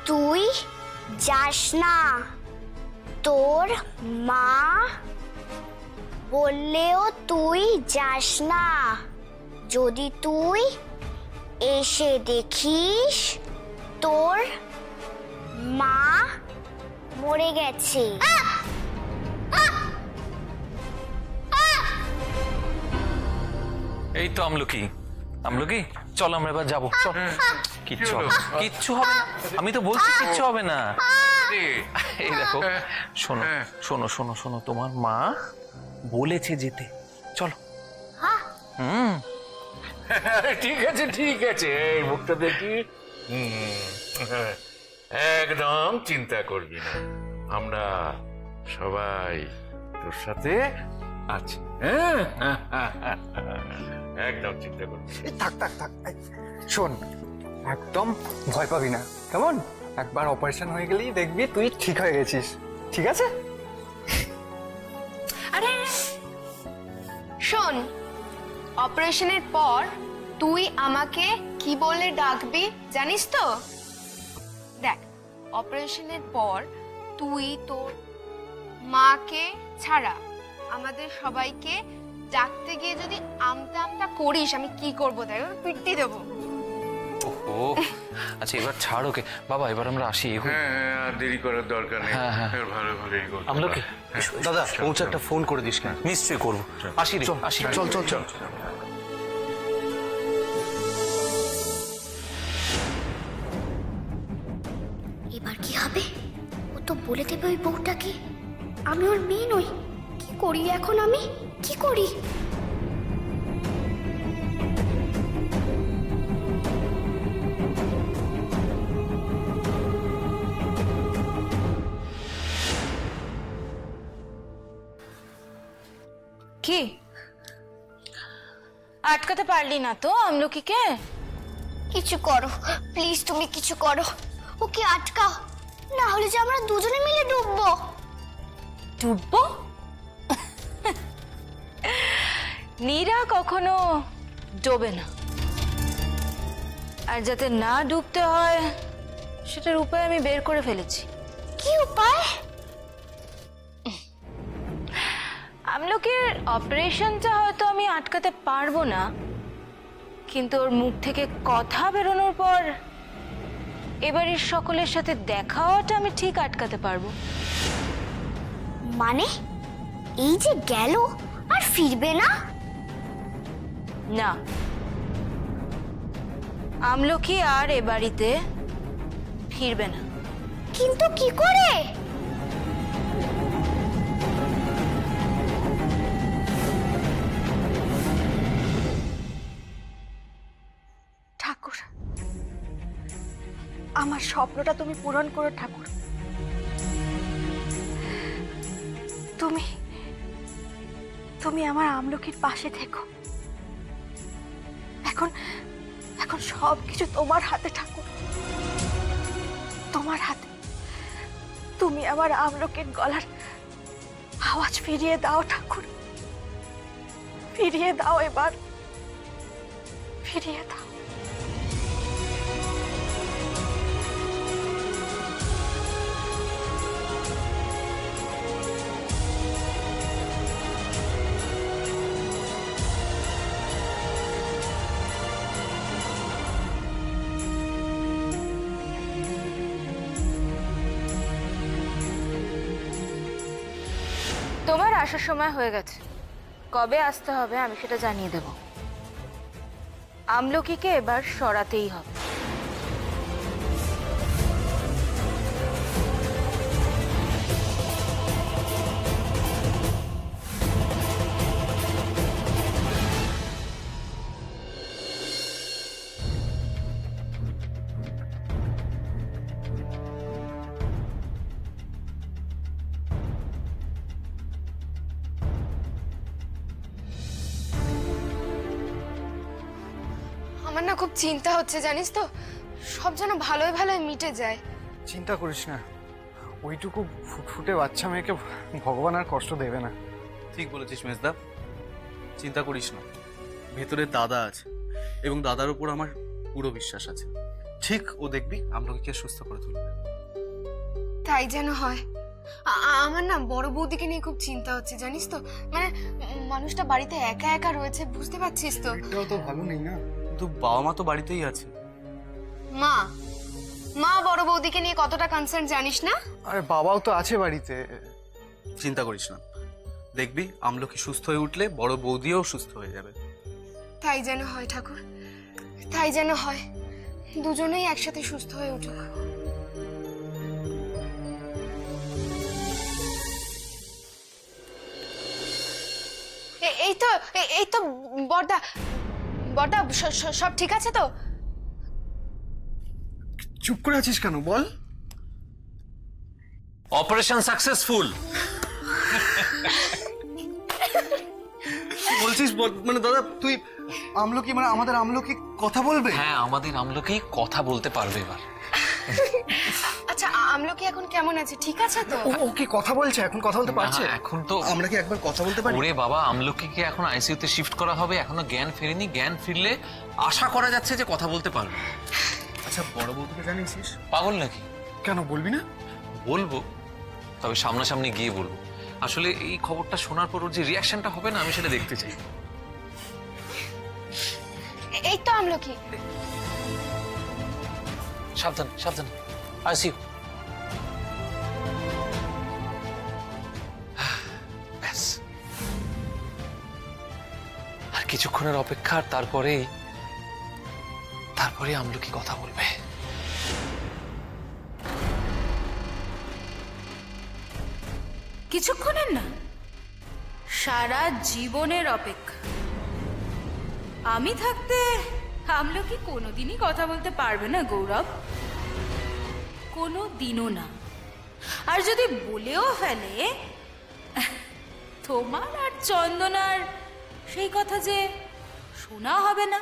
তুই যাস না, তোর মা বললেও তুই যাস না। যদি তুই এসে দেখিস তোর মা মরে গেছে। এই তো আমলকি, আমলকি চল আমরা এবার যাবো। কিচ্ছু হবে না, কিচ্ছু হবে না, আমি তো বলছি কিচ্ছু হবে না। এই দেখো, শোনো শোনো শোনো শোনো, তোমার মা বলেছে যেতে, চলো। ঠিক আছে ঠিক আছে, এই মুখটা দেখি। একদম চিন্তা করবি না, আমরা সবাই তোর সাথে আছি। একদম চিন্তা করবি। থাক থাক থাক, শোন একদম ভয় পাবি না, কেমন? একবার অপারেশন হয়ে গেলেই দেখবি তুই ঠিক হয়ে গেছিস, ঠিক আছে? আরে শোন, অপারেশনের পর তুই আমাকে কি বলে ডাকবি জানিস তো? দেখ, অপারেশনের পর তুই তোর মাকে ছাড়া আমাদের সবাইকে ডাকতে গিয়ে যদি আমতা আমতা করিস, আমি কি করবো? তাই পিটতে দেবো। ও আচ্ছা, এবার ছাড় ওকে বাবা, এবার আমরা আসি। আর দেরি করার দরকার নেই, ভালো ভালো এগো। আমলকি দাদা, পৌঁছে একটা ফোন করে দিস। কেন? নিশ্চয়ই করবো, আসি রে, আসি। চল চল চল। এবার কি হবে? ও তো বলে দেবে ওই বউটাকে আমি ওর মেয়ে নই। কি করি এখন আমি, কি করি? কি আটকাতে পারলি না তো আমলকিকে? কিছু করো প্লিজ, তুমি কিছু করো, ওকে আটকাও, না হলে যে আমরা দুজনে মিলে ডুববো। ডুববো? নীরা কখনো ডোবে না, আর যাতে না ডুবতে হয় সেটার উপায় আমি বের করে ফেলেছি। কি উপায়? আমলকির অপারেশনটা হয়তো আমি আটকাতে পারবো না, কিন্তু ওর মুখ থেকে কথা বেরোনোর পর এবারের সকলের সাথে দেখা হওয়াটা আমি ঠিক আটকাতে পারবো। মানে এই যে গেল আর ফিরবে না? না, আমলকি আর এ বাড়িতে ফিরবে না। কিন্তু কি করে? ঠাকুর, আমার স্বপ্নটা তুমি পূরণ করো ঠাকুর। তুমি তুমি আমার আমলকির পাশে থেকো। এখন এখন সবকিছু তোমার হাতে ঠাকুর, তোমার হাতে। তুমি আমার আমলকির গলার আওয়াজ ফিরিয়ে দাও ঠাকুর, ফিরিয়ে দাও, এবার ফিরিয়ে দাও। তোমার আসার সময় হয়ে গেছে, কবে আসতে হবে আমি সেটা জানিয়ে দেব। আমলকিকে এবার সরাতেই হবে। আমার না খুব চিন্তা হচ্ছে জানিস তো, সব যেন ভালোই ভালোই মিটে যায়। চিন্তা করিস না, ওইটুকু ফুটফুটে বাচ্চা মেয়েকে ভগবান আর কষ্ট দেবে না। ঠিক বলেছিস মেজদা, চিন্তা করিস না, ভেতরে দাদা আছে এবং দাদার উপর আমার পুরো বিশ্বাস আছে, ঠিক ও দেখবি আমলকিকে সুস্থ করে তুলবে। তাই যেন হয়। আমার না বড় বৌদিকে নিয়ে খুব চিন্তা হচ্ছে, জানিস তো। মানে মানুষটা বাড়িতে একা একা রয়েছে, বুঝতে পারছিস তো। এটাও তো ভালো নেই না। কিন্তু বাবা মা তো বাড়িতেই আছে। মা মা বড় বৌদিকে নিয়ে কতটা কনসার্ন জানিস না? আরে বাবাও তো আছে বাড়িতে। চিন্তা করিস না, দেখবি আমলকি সুস্থ হয়ে উঠলে বড় বৌদিও সুস্থ হয়ে যাবে। তাই যেন হয় ঠাকুর, তাই যেন হয়। দুজনেই একসাথে সুস্থ হয়ে উঠুক। এই তো বড়দা, বড়দা সব ঠিক আছে তো? চুপ করে আছিস কেন বল? Operation successful. বলছিস মানে দাদা তুই আমলকি মানে আমাদের আমলকি কথা বলবে? হ্যাঁ, আমাদের আমলকি কথা বলতে পারবে এবার। আচ্ছা আমলকি এখন কেমন আছে, ঠিক আছে তো? ও কি কথা বলছে এখন? কথা বলতে পারছে? এখন তো আমরা কি একবার কথা বলতে পারি? ওরে বাবা, আমলকিকে এখন আইসিইউতে শিফট করা হবে, এখনো জ্ঞান ফেরেনি। জ্ঞান ফিরলে আশা করা যাচ্ছে যে কথা বলতে পারবে। আচ্ছা বড় বৌদিকে জানিস? পাগল নাকি? কেন বলবি না? বলবো, তবে সামনাসামনি গিয়ে বলবো। আসলে এই খবরটা শোনার পর ওর যে রিয়াকশনটা হবে না, আমি সেটা দেখতে চাই। এই তো আমলকি। সাবধান সাবধান, আইসিইউ। ব্যাস, আর কিছুক্ষণের অপেক্ষা, তারপরে আমলকি কথা বলবে। কিছুক্ষণের না, সারা জীবনের অপেক্ষা। আমি থাকতে আমলকি কোনোদিনই কথা বলতে পারবে না গৌরব, কোনোদিনও না। আর যদি বলেও ফেলে, তোমার আর চন্দনার সেই কথা যে শোনা হবে না।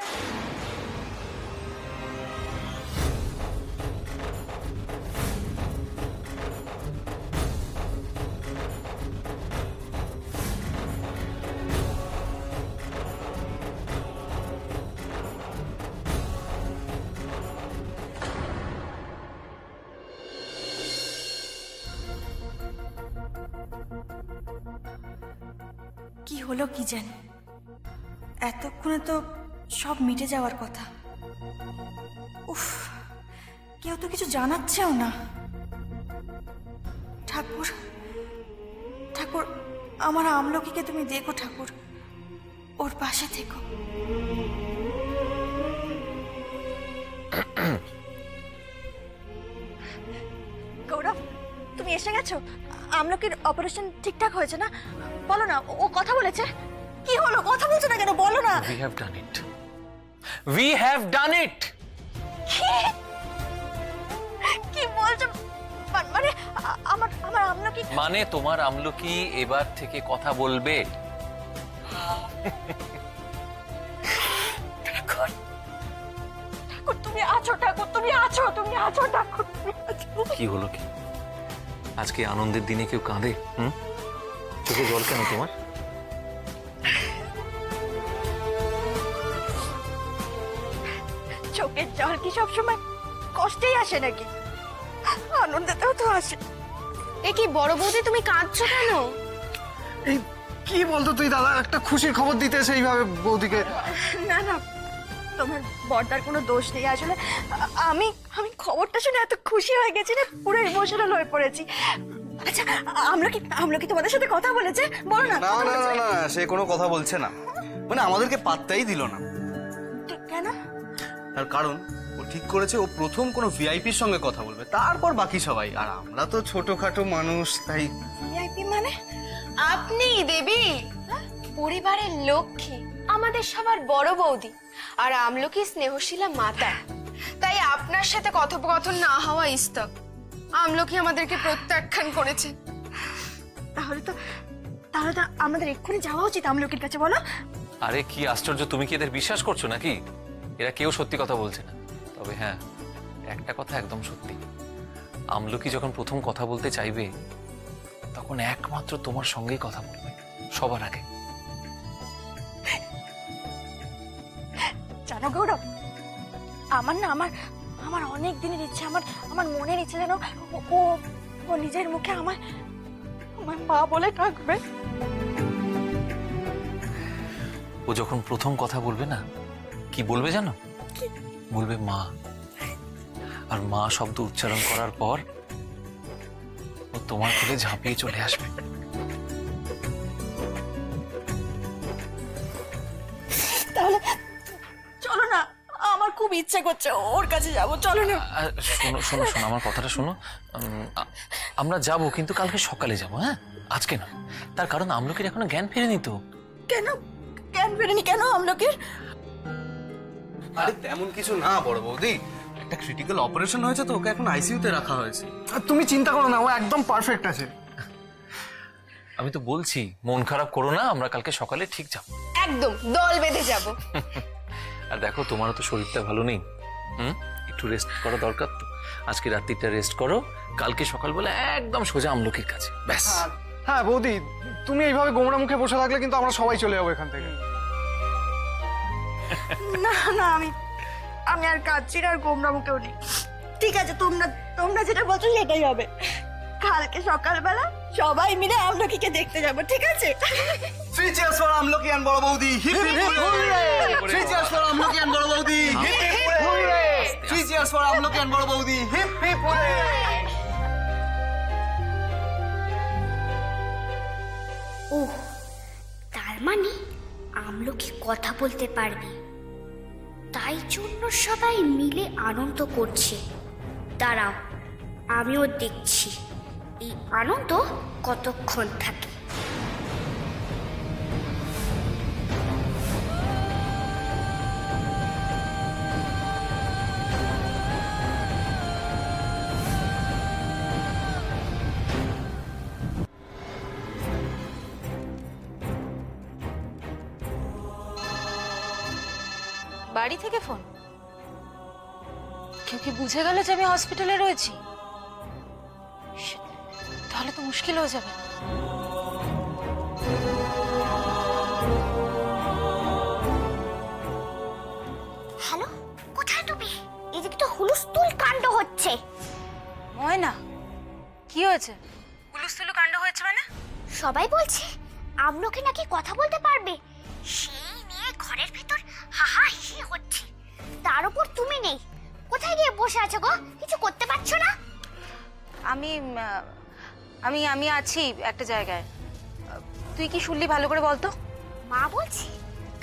কি হলো কি জানি, এতক্ষণে তো সব মিটে যাওয়ার কথা। উফ, কেউ তো কিছু জানাচ্ছেও না। ঠাকুর ঠাকুর, আমার আমলকিকে তুমি দেখো ঠাকুর, ওর পাশে থেকো। গৌরব, তুমি এসে গেছো? আমলকির অপারেশন ঠিকঠাক হয়েছে না? বলো না, ও কথা বলেছে। কি হলো, কথা বলছো না কেন? বলো না। We have done it. We have done it. কি বলছো? মানে আমার আমলকি, মানে তোমার আমলকি এবার থেকে কথা বলবে। ঠাকুর ঠাকুর তুমি আছো, ঠাকুর তুমি আছো, তুমি আছো ঠাকুর, তুমি আছো। কি হলো কি? আজকে আনন্দের দিনে কেউ কাঁদে? চোখে জল কেন তোমার? চোখের জল কি সবসময় কষ্টেই আসে নাকি? আনন্দেতেও তো আসে। এ কি বড় বৌদি, তুমি কাঁদছো কেন? এই কি বলতো তুই দাদা, একটা খুশির খবর দিতে সেইভাবে বৌদিকে? না না, তোমার বড়দার কোনো দোষ নেই। আসলে আমি খবরটা শুনে এত খুশি হয়ে গেছি না, পুরো ইমোশনাল হয়ে পড়েছি। আচ্ছা আমলকি তোমাদের সাথে কথা বলেছে? বলো না। না না না না, সে কোনো কথা বলছে না, মানে আমাদেরকে পাত্তাই দিল না। কেন? তার কারণ ও ঠিক করেছে ও প্রথম কোনো ভিআইপির সঙ্গে কথা বলবে, তারপর বাকি সবাই। আর আমরা তো ছোটখাটো মানুষ, তাই। ভিআইপি মানে? আপনি দেবী, পরিবারের লক্ষ্মী, আমাদের সবার বড় বৌদি, আর আমলকি স্নেহশীলা মাতা। তাই আপনার সাথে কথোপকথন না হওয়া স্তব। আমলকি আমাদেরকে প্রত্যাখ্যান করেছে। তাহলে তো আমাদের এক্ষুনি যাওয়া উচিত আমলকির কাছে, বলো। আরে কি আশ্চর্য, তুমি কি এদের বিশ্বাস করছো নাকি? এরা কেউ সত্যি কথা বলছে না। তবে হ্যাঁ, একটা কথা একদম সত্যি, আমলকি যখন প্রথম কথা বলতে চাইবে, তখন একমাত্র তোমার সঙ্গেই কথা বলবে, সবার আগে। জানো গৌরব, আমার আমার অনেক দিনের ইচ্ছে, আমার মনের ইচ্ছে যেন ও ও নিজের মুখে আমার মা বলে ডাকবে। ও যখন প্রথম কথা বলবে না, কি বলবে জানো? বলবে মা। আর মা শব্দ উচ্চারণ করার পর ও তোমার কোলে ঝাঁপিয়ে চলে আসবে। তাহলে চলো না, আমার খুব ইচ্ছে করছে ওর কাছে যাব, চলো না। শোনো শোনো শোনো, আমার কথাটা শোনো। আমরা যাব, কিন্তু কালকে সকালে যাব। হ্যাঁ, আজকে না। তার কারণ আমলকির এখনো জ্ঞান ফেরেনি তো। কেন জ্ঞান ফেরেনি কেন আমলকির? আরে তেমন কিছু না বড় বৌদি, একটা ক্রিটিক্যাল অপারেশন হয়েছে তো, ওকে এখন আইসিইউতে রাখা হয়েছে। আর তুমি চিন্তা করো না, ও একদম পারফেক্ট আছে। আমি তো বলছি, মন খারাপ করো না, আমরা কালকে সকালে ঠিক যাব। একদম দল বেঁধে যাব। আর দেখো, তোমারও তো শরীরটা ভালো নেই, একটু রেস্ট করা দরকার তো। আজকে রাত্রিটা রেস্ট করো, কালকে সকালবেলা একদম সোজা আমলকির কাছে, ব্যাস। হ্যাঁ বৌদি, তুমি এইভাবে গোমড়া মুখে বসে থাকলে কিন্তু আমরা সবাই চলে যাবো এখান থেকে। না না, আমি আর কাঁদছি না, আর গোমরা মুখেও নেই। ঠিক আছে, তোমরা যেটা বলছো সেটাই হবে। কালকে সকালবেলা সবাই মিলে আমলকিকে দেখতে যাবো, ঠিক আছে? Three cheers for Amloki and বড় বৌদি। Hip hip hooray! Three cheers for Amloki and বড় বৌদি। Hip hip hooray! Three cheers for Amloki and বড় বৌদি। Hip hip hurray! ও, তার মানে আমলকি কথা বলতে পারবে, তাই জন্য সবাই মিলে আনন্দ করছে। দাঁড়াও, আমিও দেখছি এই আনন্দ কতক্ষণ থাকে। বাড়ি থেকে ফোন? কেউ কি বুঝে গেল যে আমি হসপিটালে রয়েছি? তাহলে তো মুশকিল হয়ে যাবে। হ্যালো, কোথায় তুমি? এদিকে তো হুলস্থুল কাণ্ড হচ্ছে। ময়না, কি হয়েছে? হুলস্থুল কাণ্ড হয়েছে মানে? সবাই বলছে আমলকি নাকি কথা বলতে পারবে, সেই নিয়ে ঘরের ভিতর হাহাহি হচ্ছে। তার উপর তুমি নেই, কোথায় গিয়ে বসে আছো গো? কিছু করতে পারছো না? আমি আছি একটা জায়গায়। তুই কি শুনলি ভালো করে বলতো? মা বলছে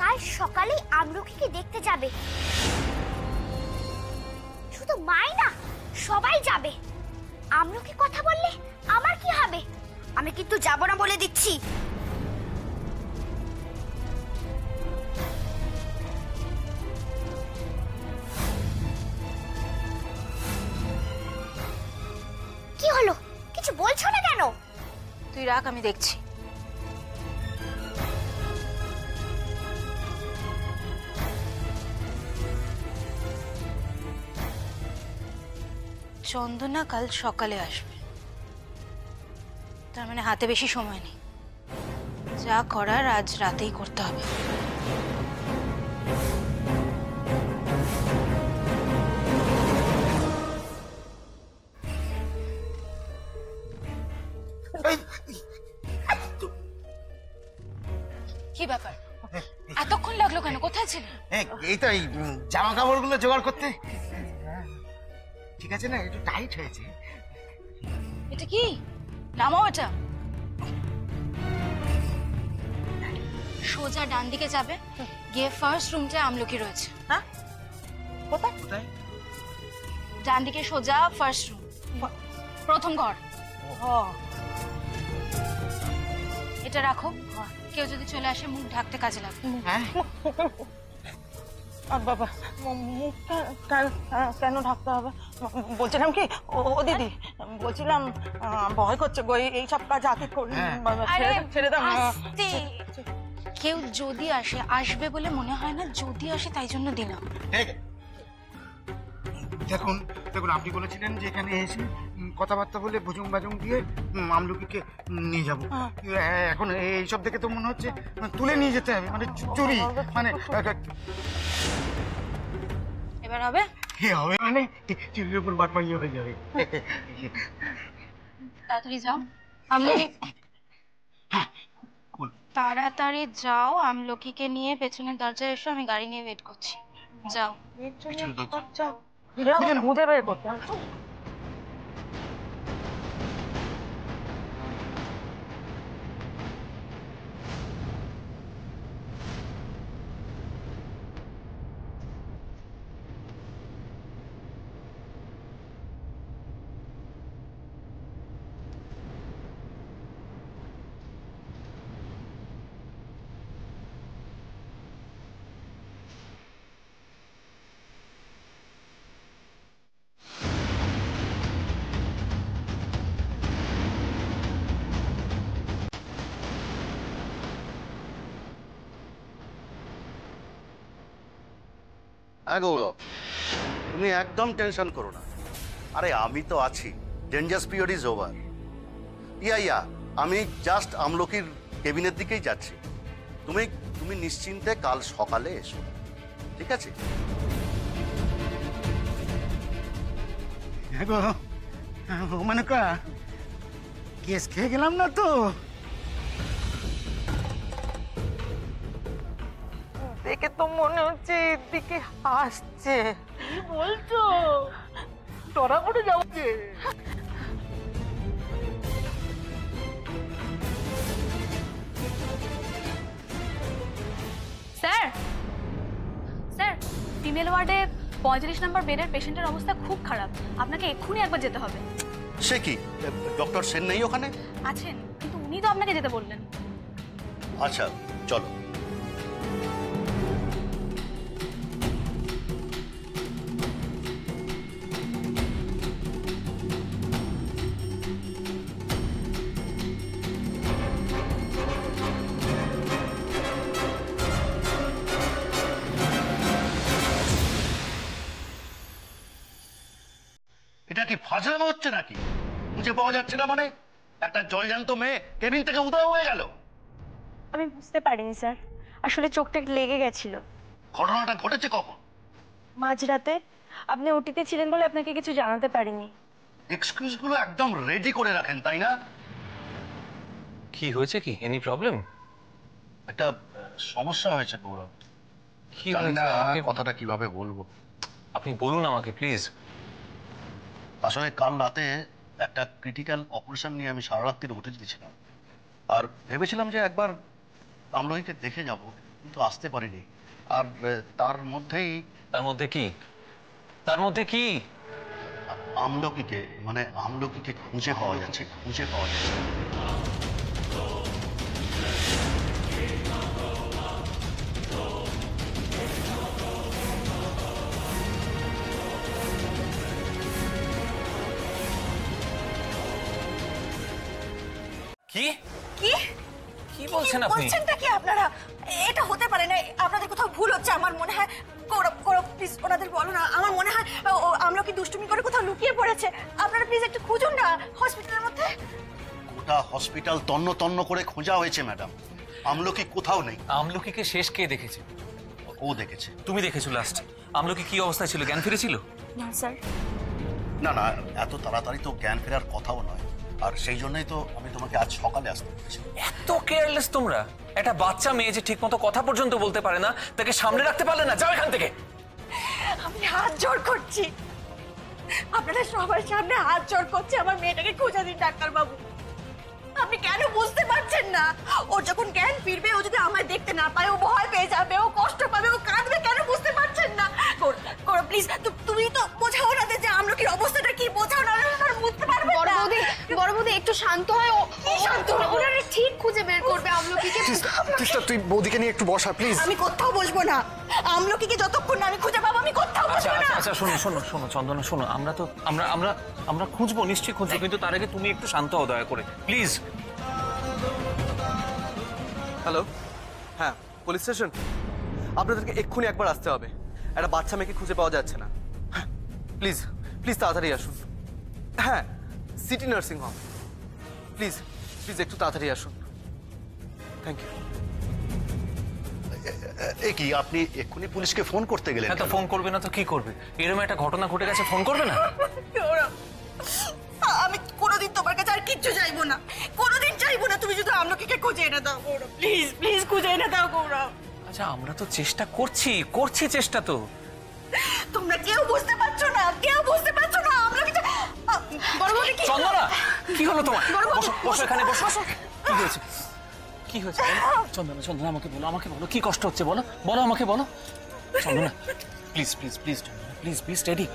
কাল সকালেই আমলকিকে দেখতে যাবে। শুধু মাই না, সবাই যাবে। আমলকি কথা বললে আমার কি হবে? আমি কিন্তু যাব না বলে দিচ্ছি। কি হলো, কিছু বলছো না কেন? তুই রাখ, আমি দেখছি। চন্দনা কাল সকালে আসবে, তার মানে হাতে বেশি সময় নেই। যা করার আজ রাতেই করতে হবে। কি ব্যাপার, এতক্ষণ লাগলো কেন? কোথায় ছিল? এই তো এই জামা কাপড় গুলো জোগাড় করতে। ঠিক আছে না, একটু টাইট হয়েছে। এটা কি? নামাও এটা। সোজা ডান দিকে যাবে, গিয়ে ফার্স্ট রুমটা আমলকি রয়েছে। হ্যাঁ, কোথায় কোথায়? ডান দিকে সোজা ফার্স্ট রুম, প্রথম ঘর। এটা রাখো, কেউ যদি চলে আসে মুখ ঢাকতে কাজে লাগবে। হ্যাঁ, বাবা, মুখটা কেন ঢাকতে হবে? বলছিলাম কি, ও দিদি, বলছিলাম ভয় করছে গো, এইসব কাজ হাতে ছেড়ে দাও। আস্তে। কেউ যদি আসে, আসবে বলে মনে হয় না, যদি আসে তাই জন্য দিলাম। দেখুন দেখুন, আপনি বলেছিলেন যে এখানে এসে কথাবার্তা বলে বুজুং বাজুং দিয়ে আমলকিকে নিয়ে যাবো। এখন এইসব দেখে তো মনে হচ্ছে তুলে নিয়ে যেতে হবে, মানে চুরি। মানে এবার হবে? এ হবে মানে চুলের উপর বাট পাইয়ে হয়ে যাবে। তাড়াতাড়ি যাও আমলকি, তাড়াতাড়ি যাও, আমলকিকে নিয়ে পেছনের দরজায় এসো, আমি গাড়ি নিয়ে ওয়েট করছি। যাও। ভূতে বের করতে হ্যাঁ গৌরব, তুমি একদম টেনশন করো না। আরে আমি তো আছি, ডেঞ্জারাস পিরিয়ড ইজ ওভার। ইয়া আমি জাস্ট আমলকির কেবিনের দিকেই যাচ্ছি। তুমি তুমি নিশ্চিন্তে কাল সকালে এসো, ঠিক আছে? হ্যাঁ গো, মানে কেস খেয়ে গেলাম না তো? দেখে তো মনে হচ্ছে এদিকে আসছে। কি বলছো? ধরা পড়ে যাবো যে। স্যার, স্যার, ফিমেল ওয়ার্ডে 45 নম্বর বেডের পেশেন্টের অবস্থা খুব খারাপ, আপনাকে এক্ষুনি একবার যেতে হবে। সে কি, ডক্টর সেন নেই ওখানে? আছেন, কিন্তু উনি তো আপনাকে যেতে বললেন। আচ্ছা চলো। এটা কি ফাজলামো হচ্ছে নাকি? খুঁজে পাওয়া যাচ্ছে না মানে? একটা জলজান্ত মেয়ে কেবিন থেকে উধাও হয়ে গেল। আমি বুঝতে পারিনি স্যার, আসলে চোখটা লেগে গেছিল। ঘটনাটা ঘটেছে কখন? মাঝরাতে। আপনি ওটিতে ছিলেন বলে আপনাকে কিছু জানাতে পারিনি। এক্সকিউজ গুলো একদম রেডি করে রাখেন, তাই না? কি হয়েছে, কি এনি প্রবলেম? একটা সমস্যা হয়েছে গৌরব। কি জানি হয়েছে না আমাকে কথাটা কিভাবে বলবো। আপনি বলুন আমাকে প্লিজ। আসলে কাল রাতে একটা ক্রিটিক্যাল অপারেশন নিয়ে আমি সারা রাত্রি উঠে দিয়েছিলাম, আর ভেবেছিলাম যে একবার আমলকিকে দেখে যাব, কিন্তু আসতে পারিনি। আর তার মধ্যে কি আমলকিকে খুঁজে পাওয়া যাচ্ছে। কি কি কি বলছেন আপনি? বলছেনটা কি আপনারা? এটা হতে পারে না, আপনাদের কোথাও ভুল হচ্ছে। আমার মনে হয় গৌরব প্লিজ ওনাদের বলো না, আমার মনে হয় আমলকি দুষ্টুমি করে কোথাও লুকিয়ে পড়েছে। আপনারা প্লিজ একটু খুঁজুন না হসপিটালের মধ্যে। গোটা হসপিটাল তন্ন তন্ন করে খোঁজা হয়েছে ম্যাডাম, আমলকি কোথাও নেই। আমলকিকে শেষ কে দেখেছে? ও দেখেছে। তুমি দেখেছো লাস্ট? আমলকি কি অবস্থায় ছিল? জ্ঞান ফিরেছিল? না স্যার। না এত তাড়াতাড়ি তো জ্ঞান ফেরার কথাও নয়, আর সেই জন্যই তো আমি তোমাকে আজ সকালে আসতে বলেছি। এত কেয়ারলেস তোমরা! একটা বাচ্চা মেয়ে যে ঠিক মতো কথা পর্যন্ত বলতে পারে না, তাকে সামনে রাখতে পারলে না? যাও এখান থেকে। আমি হাত জোড় করছি, আপনারা সবার সামনে হাত জোড় করছি, আমার মেয়েটাকে খোঁজা দিন ডাক্তারবাবু। আপনি কেন বুঝতে পারছেন না? ওর যখন জ্ঞান ফিরবে, ও যদি আমায় দেখতে না পায়, ও ভয় পেয়ে যাবে, ও কষ্ট পাবে, ও কাঁদবে। কেন বুঝতে পারছেন না? প্লিজ তুমি তো বোঝাও না যে আমলকির অবস্থাটা কি, বোঝাও না, বুঝতে পারবে না। বড় বৌদি একটু শান্ত হয়, শান্ত হয়, ওনারা ঠিক খুঁজে বের করবে আমলকিকে। তুই বৌদিকে নিয়ে একটু বসা প্লিজ। আমি কোথাও বসবো না, আমলকিকে যতক্ষণ না আমি খুঁজে পাবো আমি কোথাও বসবো না। আচ্ছা শোনো চন্দনা, শোনো, আমরা খুঁজবো, নিশ্চয়ই খুঁজবো, কিন্তু তার আগে তুমি একটু শান্ত হও দয়া করে প্লিজ। হ্যালো, হ্যাঁ পুলিশ স্টেশন। আপনাদেরকে এক্ষুনি একবার আসতে হবে, একটা বাচ্চা মেয়েকে খুঁজে পাওয়া যাচ্ছে না। প্লিজ তাড়াতাড়ি আসুন। হ্যাঁ, সিটি নার্সিং হোম। প্লিজ একটু তাড়াতাড়ি আসুন। Thank you. এ কি আপনি এক্ষুনি পুলিশকে ফোন করতে গেলেন? হ্যাঁ, তো ফোন করবে না তো কি করবে? এরকম একটা ঘটনা ঘটে গেছে, ফোন করবে না? আমি কোনোদিন তোমার কাছে আর কিচ্ছু চাইবো না, কোনোদিন চাইবো না। তুমি শুধু আমলকিকে খুঁজে এনে দাও গৌরব, প্লিজ প্লিজ খুঁজে এনে দাও গৌরব। আচ্ছা, আমরা তো চেষ্টা করছি চেষ্টা তো। তোমরা কেউ বুঝতে পারছো না, কেউ বুঝতে পারছো না। আমলকি তো বড় বড় কি চন্দনা, কি হলো তোমার? বড় বড়, বসো, বসো এখানে, বসো। কি হয়েছে? কি হয়েছে চন্দনা, আমাকে বলো কি কষ্ট হচ্ছে, বলো আমাকে বলো। Chandana, please Chandana, please be steady.